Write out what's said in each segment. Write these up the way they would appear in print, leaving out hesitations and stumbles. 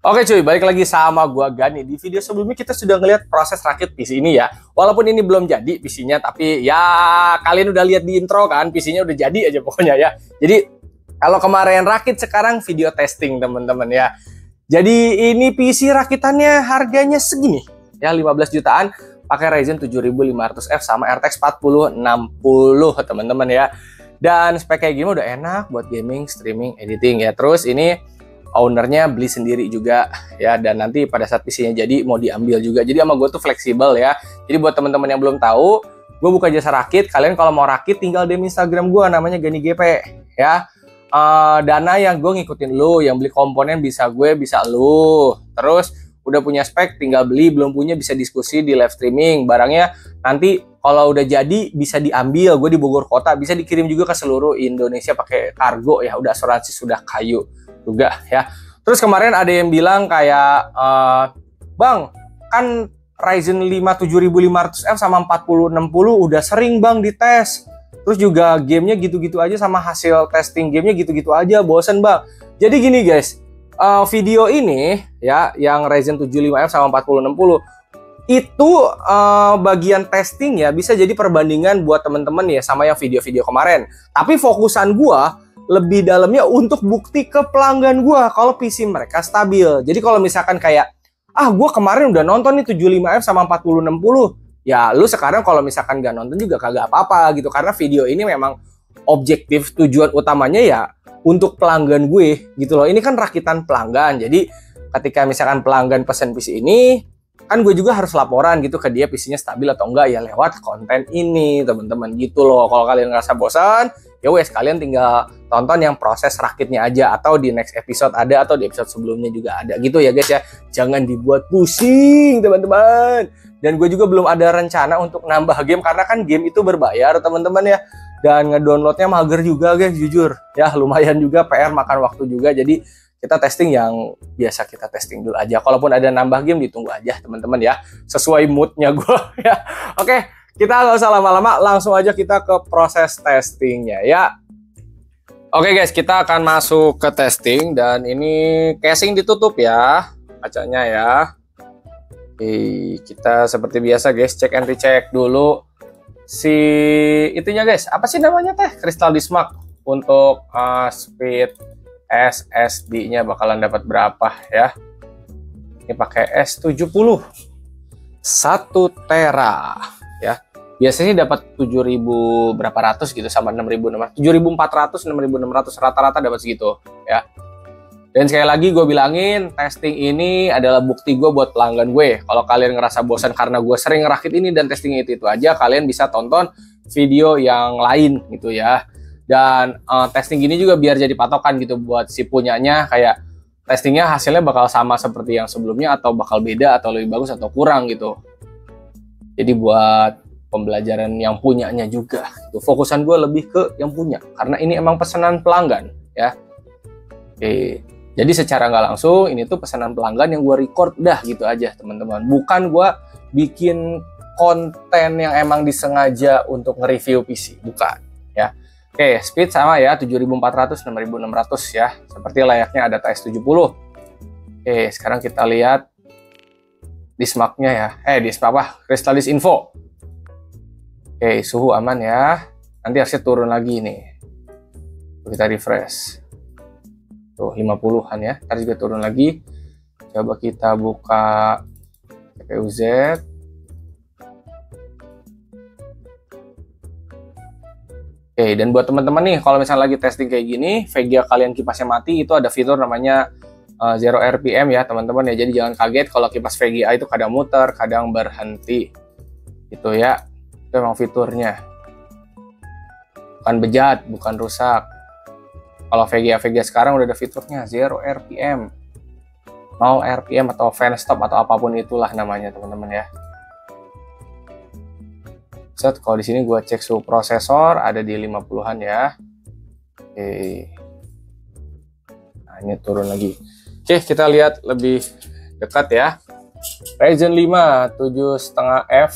Oke cuy, balik lagi sama gua Gani. Di video sebelumnya kita sudah ngeliat proses rakit PC ini ya. Walaupun ini belum jadi PC-nya, tapi ya kalian udah lihat di intro kan, PC-nya udah jadi aja pokoknya ya. Jadi kalau kemarin rakit, sekarang video testing teman-teman ya. Jadi ini PC rakitannya harganya segini ya, 15 jutaan, pakai Ryzen 7500F sama RTX 4060 teman-teman ya. Dan spek kayak gini udah enak buat gaming, streaming, editing ya. Terus ini ownernya beli sendiri juga ya, dan nanti pada saat PC-nya jadi mau diambil juga. Jadi sama gue tuh fleksibel ya. Jadi buat teman-teman yang belum tahu, gue buka jasa rakit. Kalian kalau mau rakit tinggal DM Instagram gue, namanya Gani GP ya. Dana yang gue ngikutin lu, yang beli komponen bisa gue, bisa lu. Terus udah punya spek tinggal beli, belum punya bisa diskusi di live streaming. Barangnya nanti kalau udah jadi bisa diambil, gue di Bogor Kota, bisa dikirim juga ke seluruh Indonesia pakai kargo ya. Udah asuransi, sudah kayu juga ya. Terus kemarin ada yang bilang kayak Bang, kan Ryzen 5 7500F sama 4060 udah sering Bang dites. Terus juga gamenya gitu-gitu aja, sama hasil testing gamenya gitu-gitu aja, bosen Bang. Jadi gini guys, video ini ya yang Ryzen 75F sama 4060 itu bagian testing ya, bisa jadi perbandingan buat temen-temen ya sama yang video-video kemarin. Tapi fokusan gua lebih dalamnya untuk bukti ke pelanggan gua kalau PC mereka stabil. Jadi kalau misalkan kayak gua kemarin udah nonton nih 75F sama 4060, ya lu sekarang kalau misalkan gak nonton juga kagak apa-apa gitu, karena video ini memang objektif, tujuan utamanya ya untuk pelanggan gue gitu loh. Ini kan rakitan pelanggan, jadi ketika misalkan pelanggan pesen PC ini, kan gue juga harus laporan gitu ke dia PC-nya stabil atau enggak ya lewat konten ini teman-teman gitu loh. Kalau kalian ngerasa bosan, ya wes kalian tinggal tonton yang proses rakitnya aja, atau di next episode ada, atau di episode sebelumnya juga ada gitu ya guys ya. Jangan dibuat pusing teman-teman. Dan gue juga belum ada rencana untuk nambah game, karena kan game itu berbayar teman-teman ya. Dan ngedownloadnya mager juga guys, jujur ya, lumayan juga, PR, makan waktu juga. Jadi kita testing yang biasa kita testing dulu aja. Kalaupun ada nambah game ditunggu aja teman-teman ya, sesuai moodnya gue ya. Oke, kita nggak usah lama-lama, langsung aja kita ke proses testingnya ya. Oke guys, kita akan masuk ke testing, dan ini casing ditutup ya kacanya ya. Oke, kita seperti biasa guys, cek and recheck dulu si itunya guys. Apa sih namanya teh? Crystal disk mark untuk speed SSD-nya bakalan dapat berapa ya. Ini pakai S70 1 tera ya. Biasanya dapat 7.000 berapa ratus gitu, sama 6.600, 7.400, 6.600 rata-rata dapat segitu ya. Dan sekali lagi gue bilangin, testing ini adalah bukti gue buat pelanggan gue. Kalau kalian ngerasa bosan karena gue sering ngerakit ini dan testing itu aja, kalian bisa tonton video yang lain gitu ya. Dan testing gini juga biar jadi patokan gitu buat si punyanya, kayak testingnya hasilnya bakal sama seperti yang sebelumnya atau bakal beda atau lebih bagus atau kurang gitu. Jadi buat pembelajaran yang punyanya juga gitu. Fokusan gue lebih ke yang punya, karena ini emang pesanan pelanggan ya. Oke, jadi secara nggak langsung ini tuh pesanan pelanggan yang gue record dah gitu aja teman-teman. Bukan gue bikin konten yang emang disengaja untuk nge-review PC, bukan ya. Oke, speed sama ya, 7400, 6600 ya, seperti layaknya ada S70. Oke, sekarang kita lihat disk mark-nya ya. Disk apa? Crystal disk info. Oke, suhu aman ya. Nanti hasilnya turun lagi nih. Kita refresh. Tuh 50-an ya. Ntar juga turun lagi. Coba kita buka CPU Z. Oke, dan buat teman-teman nih, kalau misalnya lagi testing kayak gini, VGA kalian kipasnya mati, itu ada fitur namanya Zero RPM ya teman-teman ya. Jadi jangan kaget kalau kipas VGA itu kadang muter, kadang berhenti. Gitu ya. Itu memang fiturnya. Bukan bejat, bukan rusak. Kalau VGA sekarang udah ada fiturnya Zero RPM. 0 RPM atau fan stop atau apapun itulah namanya teman-teman ya. Set, kalau di sini gue cek suhu prosesor ada di 50-an ya. Oke. Nah, ini turun lagi. Oke, kita lihat lebih dekat ya. Ryzen 5 7,5F,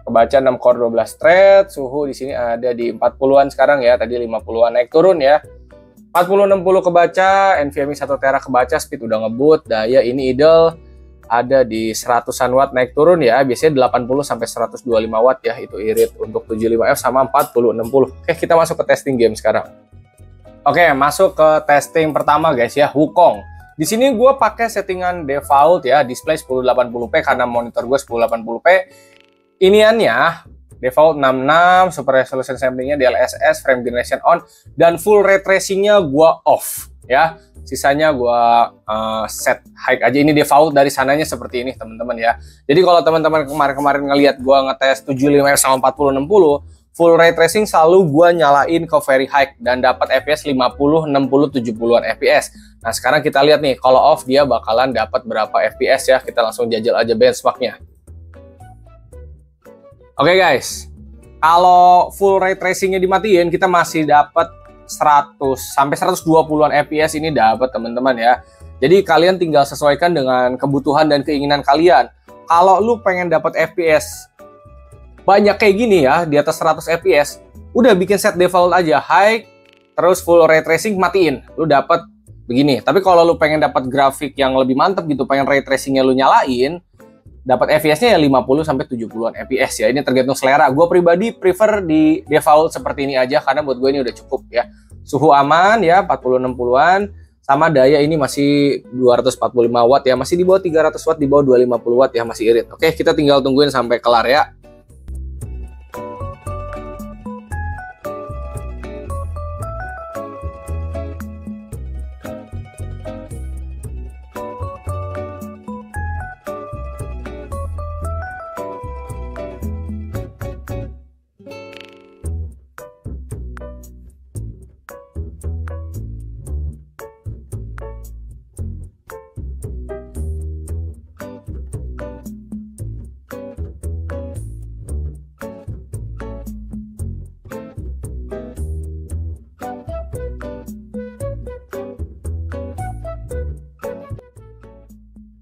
kebaca 6 core 12 thread, suhu di sini ada di 40-an sekarang ya, tadi 50-an, naik turun ya. 4060 kebaca, NVMe 1 tera kebaca, speed udah ngebut, daya ini idle ada di 100-an watt, naik turun ya, biasanya 80 sampai 125 watt ya, itu irit untuk 75F sama 4060. Oke, kita masuk ke testing game sekarang. Oke, masuk ke testing pertama guys ya, Wukong. Di sini gue pakai settingan default ya, display 1080p karena monitor gue 1080p. Iniannya default 66, super resolution samplingnya DLSS, frame generation on, dan full ray tracingnya gue off ya. Sisanya gue set high aja. Ini default dari sananya seperti ini teman-teman ya. Jadi kalau teman-teman kemarin-kemarin ngelihat gue ngetes 75 sama 4060, full ray tracing selalu gue nyalain ke very high dan dapat FPS 50, 60, 70-an FPS. Nah sekarang kita lihat nih, kalau off dia bakalan dapat berapa FPS ya. Kita langsung jajal aja benchmarknya. Oke guys, kalau full ray tracingnya dimatiin, kita masih dapat 100 sampai 120-an FPS ini dapat teman-teman ya. Jadi kalian tinggal sesuaikan dengan kebutuhan dan keinginan kalian. Kalau lu pengen dapat FPS banyak kayak gini ya, di atas 100 FPS, udah bikin set default aja, high, terus full ray tracing matiin, lu dapat begini. Tapi kalau lu pengen dapat grafik yang lebih mantep gitu, pengen ray tracingnya lu nyalain, dapat FPS-nya ya 50 sampai 70-an FPS ya. Ini tergantung selera. Gue pribadi prefer di default seperti ini aja karena buat gue ini udah cukup ya. Suhu aman ya, 40-60-an, sama daya ini masih 245 watt ya, masih di bawah 300 watt, di bawah 250 watt ya, masih irit. Oke, kita tinggal tungguin sampai kelar ya.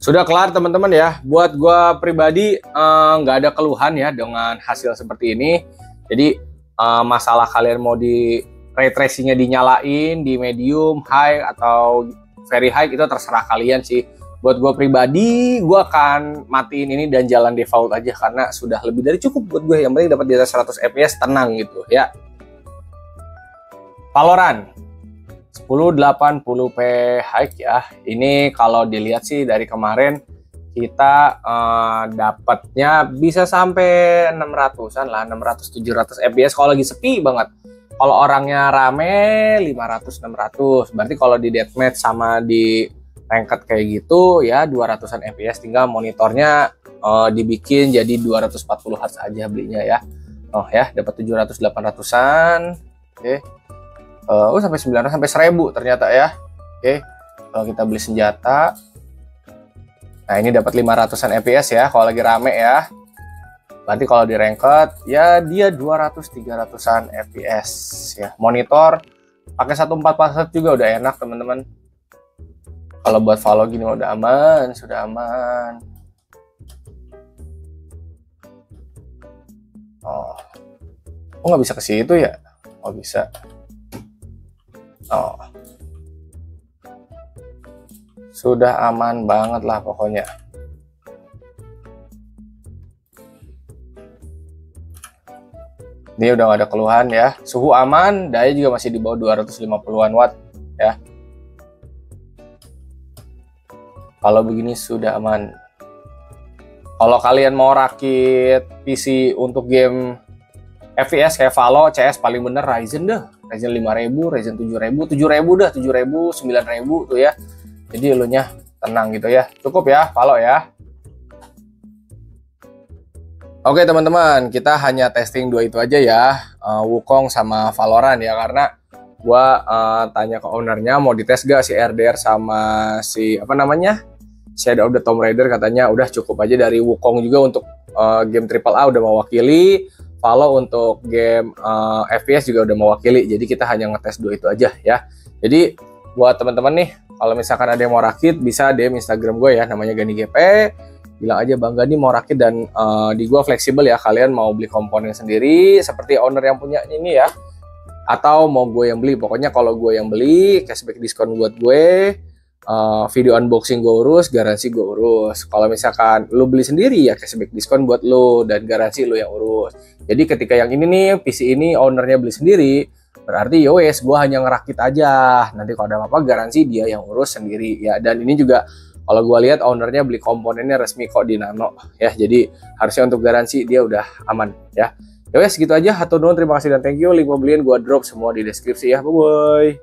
Sudah kelar teman-teman ya. Buat gue pribadi nggak ada keluhan ya dengan hasil seperti ini. Jadi masalah kalian mau di ray tracingnya dinyalain di medium, high atau very high itu terserah kalian sih. Buat gue pribadi, gue akan matiin ini dan jalan default aja karena sudah lebih dari cukup buat gue. Yang penting dapat di atas 100 FPS tenang gitu ya. Valorant 1080p high ya. Ini kalau dilihat sih dari kemarin kita dapatnya bisa sampai 600-an lah, 600-700 FPS kalau lagi sepi banget. Kalau orangnya rame 500-600. Berarti kalau di deathmatch sama di ranked kayak gitu ya 200-an FPS, tinggal monitornya dibikin jadi 240 Hz aja belinya ya. Oh ya, dapat 700-800-an. Oke. Sampai 900 sampai 1000 ternyata ya. Oke. Kalau kita beli senjata, nah ini dapat 500-an FPS ya kalau lagi rame ya. Berarti kalau di ranked ya dia 200-300-an FPS ya. Monitor pakai 1440 juga udah enak teman-teman. Kalau buat follow gini udah aman, sudah aman. Oh nggak bisa ke situ ya? Oh bisa. Oh, sudah aman banget lah pokoknya. Ini udah gak ada keluhan ya. Suhu aman, daya juga masih di bawah 250-an watt ya. Kalau begini sudah aman. Kalau kalian mau rakit PC untuk game FPS kayak Valo, CS paling bener Ryzen dah. Ryzen 5000, Ryzen 7000, 7000 dah, 7000, 9000 tuh ya. Jadi elunya tenang gitu ya. Cukup ya, Valo ya. Oke teman-teman, kita hanya testing dua itu aja ya. Wukong sama Valorant ya, karena gua tanya ke ownernya mau dites gak si RDR sama si apa namanya? Shadow of the Tomb Raider katanya udah cukup aja. Dari Wukong juga untuk game AAA udah mewakili. Valve untuk game FPS juga udah mewakili. Jadi kita hanya ngetes 2 itu aja ya. Jadi buat teman-teman nih, kalau misalkan ada yang mau rakit, bisa DM Instagram gue ya, namanya Gani GP. Bilang aja Bang Gani mau rakit, dan di gue fleksibel ya. Kalian mau beli komponen sendiri seperti owner yang punya ini ya, atau mau gue yang beli. Pokoknya kalau gue yang beli, cashback diskon buat gue. Video unboxing gue urus, garansi gue urus. Kalau misalkan lu beli sendiri ya cashback diskon buat lu dan garansi lu yang urus. Jadi ketika yang ini nih, PC ini ownernya beli sendiri, berarti yowes gue hanya ngerakit aja. Nanti kalau ada apa-apa garansi dia yang urus sendiri ya. Dan ini juga kalau gue lihat ownernya beli komponennya resmi kok di Nano ya. Jadi harusnya untuk garansi dia udah aman ya. Yowes gitu aja. Hatur nuhun, terima kasih dan thank you. Link pembelian gue drop semua di deskripsi ya. Bye bye.